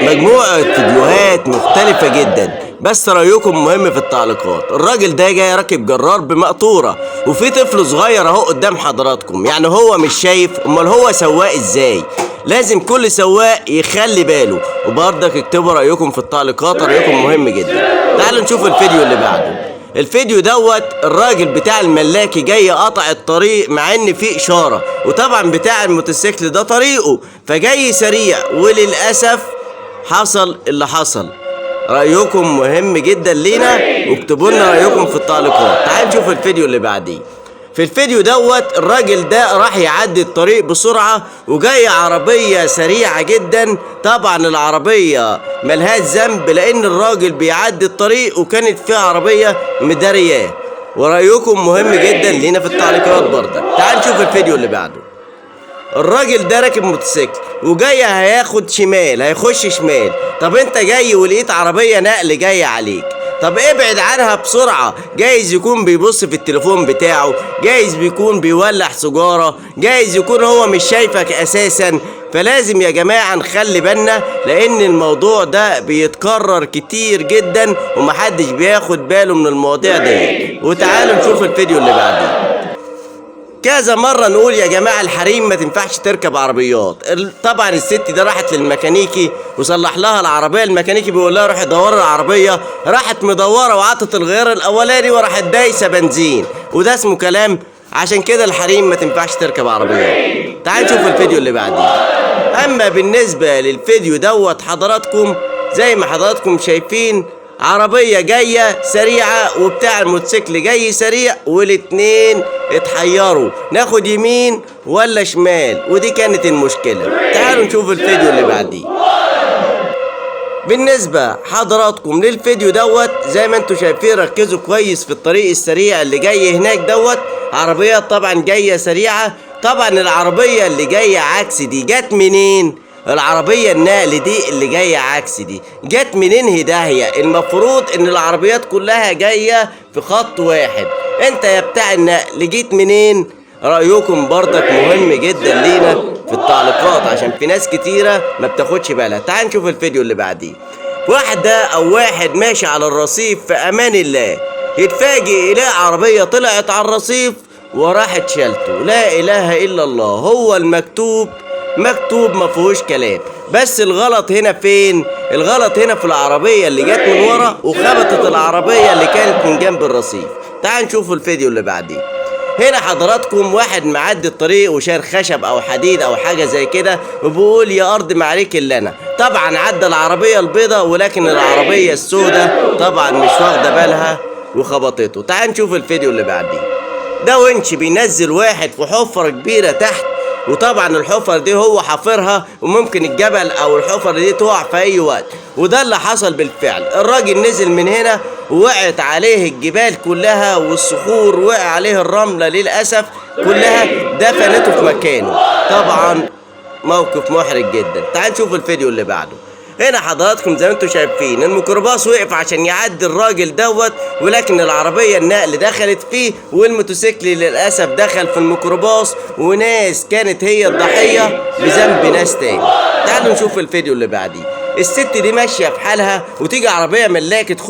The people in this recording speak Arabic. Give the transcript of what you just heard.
مجموعة فيديوهات مختلفة جدا، بس رأيكم مهم في التعليقات. الراجل ده جاي راكب جرار بمقطورة، وفي طفل صغير اهو قدام حضراتكم، يعني هو مش شايف؟ امال هو سواق ازاي؟ لازم كل سواق يخلي باله. وبرضك اكتبوا رأيكم في التعليقات، رأيكم مهم جدا. تعالوا نشوف الفيديو اللي بعده. الفيديو دوت الراجل بتاع الملاكي جاي قطع الطريق مع ان في اشاره، وطبعا بتاع الموتوسيكل ده طريقه فجاي سريع، وللاسف حصل اللي حصل. رايكم مهم جدا لينا، واكتبوا لنا رايكم في التعليقات. تعال نشوف الفيديو اللي بعديه. في الفيديو دوت الراجل ده راح يعدي الطريق بسرعة، وجاي عربية سريعة جدا. طبعا العربية ملهاش ذنب، لان الراجل بيعدي الطريق وكانت فيها عربية مدارياه. ورأيكم مهم جدا لينا في التعليقات برضك. تعال نشوف الفيديو اللي بعده. الراجل ده راكب موتوسيكل وجاي هياخد شمال، هيخش شمال. طب انت جاي ولقيت عربية نقل جاية عليك، طب ابعد عنها بسرعة. جايز يكون بيبص في التليفون بتاعه، جايز بيكون بيولع سجارة، جايز يكون هو مش شايفك اساسا. فلازم يا جماعة نخلي بالنا، لان الموضوع ده بيتكرر كتير جدا ومحدش بياخد باله من المواضيع دي. وتعالوا نشوف الفيديو اللي بعديه. كذا مرة نقول يا جماعة الحريم ما تنفعش تركب عربيات. طبعا الست دي راحت للميكانيكي وصلح لها العربية. الميكانيكي بيقول لها روحي دوري العربية، راحت مدورة وعطت الغيار الاولاني وراحت دايسة بنزين، وده اسمه كلام؟ عشان كده الحريم ما تنفعش تركب عربيات. تعال نشوف الفيديو اللي بعديه. اما بالنسبة للفيديو دوت حضراتكم زي ما حضراتكم شايفين، عربية جاية سريعة وبتاع الموتوسيكل جاي سريع، والاتنين اتحيروا ناخد يمين ولا شمال، ودي كانت المشكلة. تعالوا نشوف الفيديو اللي بعديه. بالنسبة حضراتكم للفيديو دوت زي ما انتوا شايفين، ركزوا كويس في الطريق السريع اللي جاي هناك دوت. عربيات طبعا جاية سريعة. طبعا العربية اللي جاية عكس دي جت منين؟ العربية النقل دي اللي جاية عكس دي جت منين؟ هداية. المفروض ان العربيات كلها جاية في خط واحد. انت يا بتاع النقل جيت منين؟ رأيكم برضك مهم جدا لينا في التعليقات، عشان في ناس كتيرة ما بتاخدش بالها. تعال نشوف الفيديو اللي بعديه. واحدة او واحد ماشي على الرصيف في امان الله، يتفاجئ يلاقي عربية طلعت على الرصيف وراحت شالته. لا اله الا الله، هو المكتوب مكتوب ما فيهوش كلام. بس الغلط هنا فين؟ الغلط هنا في العربية اللي جت من ورا وخبطت العربية اللي كانت من جنب الرصيف. تعال نشوف الفيديو اللي بعديه. هنا حضراتكم واحد معدي الطريق وشار خشب او حديد او حاجة زي كده، وبيقول يا ارض ما عليك الا انا. طبعا عدى العربية البيضة، ولكن العربية السوداء طبعا مش واخدة بالها وخبطته. تعال نشوف الفيديو اللي بعديه. ده ونش بينزل واحد في حفرة كبيرة تحت، وطبعا الحفر دي هو حافرها، وممكن الجبل او الحفر دي تقع في اي وقت. وده اللي حصل بالفعل. الراجل نزل من هنا ووقعت عليه الجبال كلها والصخور، وقع عليه الرملة للأسف كلها دفنته في مكانه. طبعا موقف محرج جدا. تعال نشوف الفيديو اللي بعده. هنا حضراتكم زي ما انتم شايفين الميكروباص وقف عشان يعدي الراجل دوت، ولكن العربية النقل دخلت فيه، والموتوسيكل للأسف دخل في الميكروباص، وناس كانت هي الضحية بذنب ناس تاني. تعالوا نشوف الفيديو اللي بعديه. الست دي ماشية في حالها وتيجي عربية ملاكي تخش